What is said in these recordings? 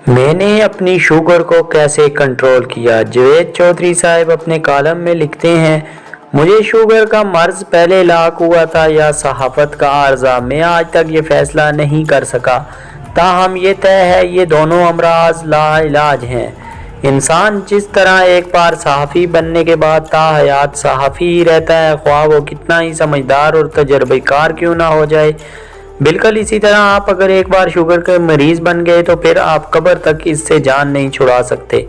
میں نے اپنی شوگر کو کیسے کنٹرول کیا؟ جاوید چودھری صاحب اپنے کالم میں لکھتے ہیں، مجھے شوگر کا مرض پہلے لاحق ہوا تھا یا صحافت کا عارضہ، میں آج تک یہ فیصلہ نہیں کر سکا۔ تاہم یہ طے ہے یہ دونوں امراض لا علاج ہیں۔ انسان جس طرح ایک بار صحافی بننے کے بعد تا حیات صحافی ہی رہتا ہے، خواہ وہ کتنا ہی سمجھدار اور تجربہ کار کیوں نہ ہو جائے، بالکل اسی طرح آپ اگر ایک بار شوگر کے مریض بن گئے تو پھر آپ قبر تک اس سے جان نہیں چھڑا سکتے۔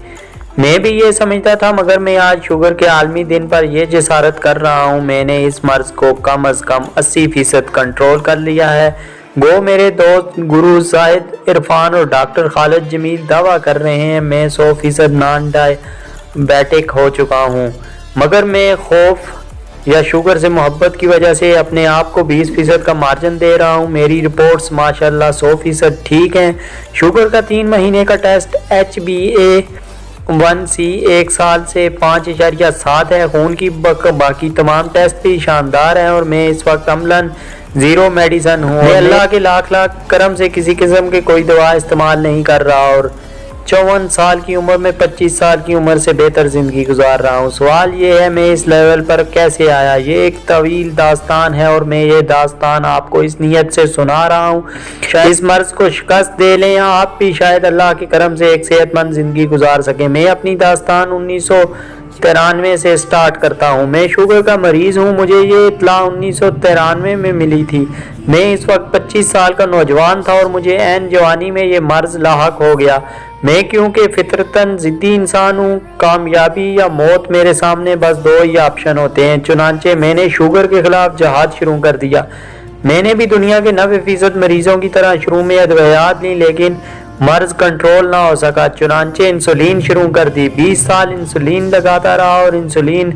میں بھی یہ سمجھتا تھا، مگر میں آج شوگر کے عالمی دن پر یہ جسارت کر رہا ہوں، میں نے اس مرض کو کم از کم 80% کنٹرول کر لیا ہے۔ گو میرے دوست گرو زاہد عرفان اور ڈاکٹر خالد جمیل دعویٰ کر رہے ہیں میں 100% نان ڈائبیٹک ہو چکا ہوں، مگر میں خوف یا شوگر سے محبت کی وجہ سے اپنے آپ کو 20% کا مارجن دے رہا ہوں۔ میری رپورٹس ماشاءاللہ 100% ٹھیک ہیں۔ شوگر کا 3 مہینے کا ٹیسٹ HbA1c 1 سال سے 5.7 ہے، خون کی باقی تمام ٹیسٹ بھی شاندار ہیں اور میں اس وقت عملاً زیرو میڈیسن ہوں۔ میں اللہ کے لاکھ کرم سے کسی قسم کی کوئی دوا استعمال نہیں کر رہا اور 54 سال کی عمر میں 25 سال کی عمر سے بہتر زندگی گزار رہا ہوں۔ سوال یہ ہے میں اس لیول پر کیسے آیا؟ یہ ایک طویل داستان ہے اور میں یہ داستان آپ کو اس نیت سے سنا رہا ہوں اس مرض کو شکست دے لیں یا آپ بھی شاید اللہ کے کرم سے ایک صحت مند زندگی گزار سکیں۔ میں اپنی داستان 1993 سے سٹارٹ کرتا ہوں۔ میں شوگر کا مریض ہوں۔ مجھے یہ اطلاع 1993 میں ملی تھی۔ میں اس وقت 25 سال کا نوجوان تھا اور مجھے عین جوانی میں یہ مرض لاحق ہو گیا۔ میں کیونکہ فطرتاً ضدی انسان ہوں، کامیابی یا موت میرے سامنے بس 2 ہی آپشن ہوتے ہیں، چنانچہ میں نے شوگر کے خلاف جہاد شروع کر دیا۔ میں نے بھی دنیا کے 90% مریضوں کی طرح شروع میں ادویات لیں لیکن مرض کنٹرول نہ ہو سکا، چنانچہ انسولین شروع کر دی۔ 20 سال انسولین لگاتا رہا اور انسولین،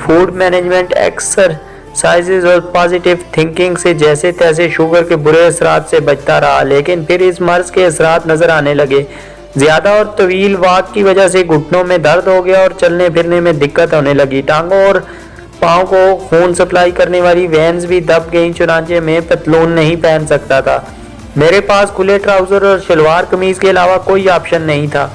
فوڈ مینجمنٹ، ایکسرسائزز اور پازیٹیو تھنکنگ سے جیسے تیسے شوگر کے برے اثرات سے بچتا رہا، لیکن پھر اس مرض کے اثرات نظر آنے لگے۔ زیادہ اور طویل واک کی وجہ سے گھٹنوں میں درد ہو گیا اور چلنے پھرنے میں دقت ہونے لگی۔ ٹانگوں اور پاؤں کو خون سپلائی کرنے والی وینز بھی دب گئیں، چنانچہ میں پتلون نہیں پہن سکتا تھا۔ میرے پاس کھلے ٹراؤزر اور شلوار قمیض کے علاوہ کوئی آپشن نہیں تھا۔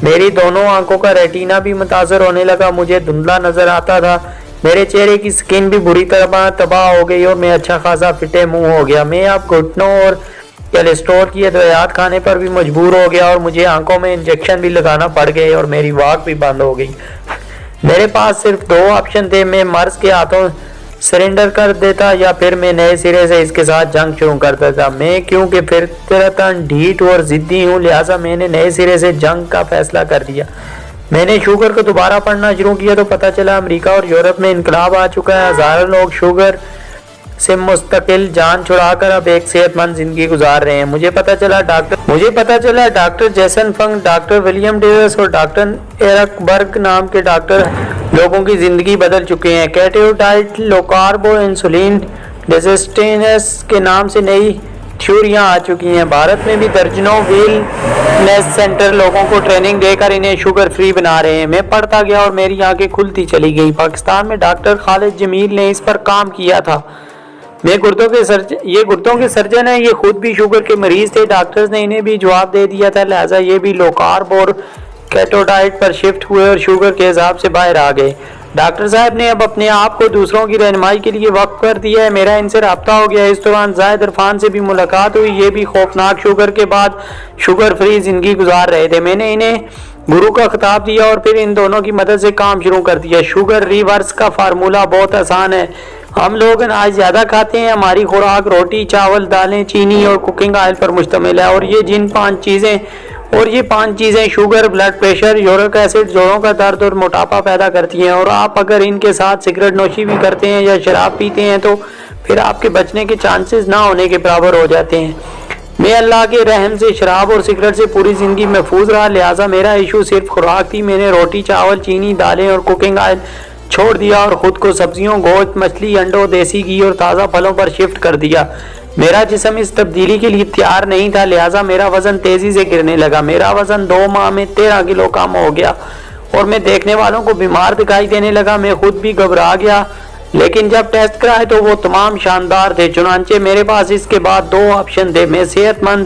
میری دونوں آنکھوں کا ریٹینا بھی متاثر ہونے لگا، مجھے دھندلا نظر آتا تھا۔ میرے چہرے کی سکن بھی بری طرح تباہ ہو گئی اور میں اچھا خاصا فٹے منہ ہو گیا۔ میں اب گھٹنوں اور کولیسٹرول کی ادویات کھانے پر بھی مجبور ہو گیا اور مجھے آنکھوں میں انجیکشن بھی لگانا پڑ گئے اور میری واک بھی بند ہو گئی۔ میرے پاس صرف 2 آپشن تھے، میں مرض کے ہاتھوں سرنڈر کر دیتا یا پھر میں نئے سرے سے اس کے ساتھ جنگ شروع کر دیتا۔ میں کیونکہ فطرتاً ڈھیٹ اور ضدی ہوں لہٰذا میں نے نئے سرے سے جنگ کا فیصلہ کر لیا۔ میں نے شوگر کو دوبارہ پڑھنا شروع کیا تو پتہ چلا امریکہ اور یورپ میں انقلاب آ چکا ہے۔ ہزاروں لوگ شوگر سے مستقل جان چھڑا کر اب ایک صحت مند زندگی گزار رہے ہیں۔ مجھے پتہ چلا doctor Jason Fung, doctor William Davis اور ڈاکٹر ایرک برگ نام کے ڈاکٹر لوگوں کی زندگی بدل چکے ہیں۔ کیٹو ڈائٹ، لو کارب اور انسولین ریزسٹنس کے نام سے نئی تھیوریاں آ چکی ہیں۔ بھارت میں بھی درجنوں ویلنس سینٹر لوگوں کو ٹریننگ دے کر انہیں شوگر فری بنا رہے ہیں۔ میں پڑھتا گیا اور میری آنکھیں کھلتی چلی گئیں۔ پاکستان میں ڈاکٹر خالد جمیل نے اس پر کام کیا تھا۔ یہ گردوں کے سرجن ہیں، یہ خود بھی شوگر کے مریض تھے۔ ڈاکٹرز نے انہیں بھی جواب دے دیا تھا، لہٰذا یہ بھی لو کارب اور کیٹو ڈائٹ پر شفٹ ہوئے اور شوگر کے عذاب سے باہر آ گئے۔ ڈاکٹر صاحب نے اب اپنے آپ کو دوسروں کی رہنمائی کے لیے وقف کر دیا ہے۔ میرا ان سے رابطہ ہو گیا۔ اس دوران زاہد عرفان سے بھی ملاقات ہوئی، یہ بھی خوفناک شوگر کے بعد شوگر فری زندگی گزار رہے تھے۔ میں نے انہیں گرو کا خطاب دیا اور پھر ان دونوں کی مدد سے کام شروع کر دیا۔ شوگر ریورس کا فارمولہ بہت آسان ہے۔ ہم لوگ اناج زیادہ کھاتے ہیں، ہماری خوراک روٹی، چاول، دالیں، چینی اور کوکنگ آئل پر مشتمل ہے اور یہ 5 چیزیں sugar, blood pressure, uric acid, جوڑوں کا درد اور موٹاپا پیدا کرتی ہیں، اور آپ اگر ان کے ساتھ سگریٹ نوشی بھی کرتے ہیں یا شراب پیتے ہیں تو پھر آپ کے بچنے کے چانسز نہ ہونے کے برابر ہو جاتے ہیں۔ میں اللہ کے رحم سے شراب اور سگریٹ سے پوری زندگی محفوظ رہا، لہٰذا میرا ایشو صرف خوراک تھی۔ میں نے روٹی، چاول، چینی، دالیں اور کوکنگ آئل چھوڑ دیا اور خود کو سبزیوں، گوشت، مچھلی، انڈوں، دیسی گھی اور تازہ پھلوں پر شفٹ کر دیا۔ میرا جسم اس تبدیلی کے لیے تیار نہیں تھا، لہٰذا میرا وزن تیزی سے گرنے لگا۔ میرا وزن 2 ماہ میں 13 کلو کم ہو گیا اور میں دیکھنے والوں کو بیمار دکھائی دینے لگا۔ میں خود بھی گھبرا گیا، لیکن جب ٹیسٹ کرائے تو وہ تمام شاندار تھے۔ چنانچہ میرے پاس اس کے بعد 2 آپشن تھے، میں صحت مند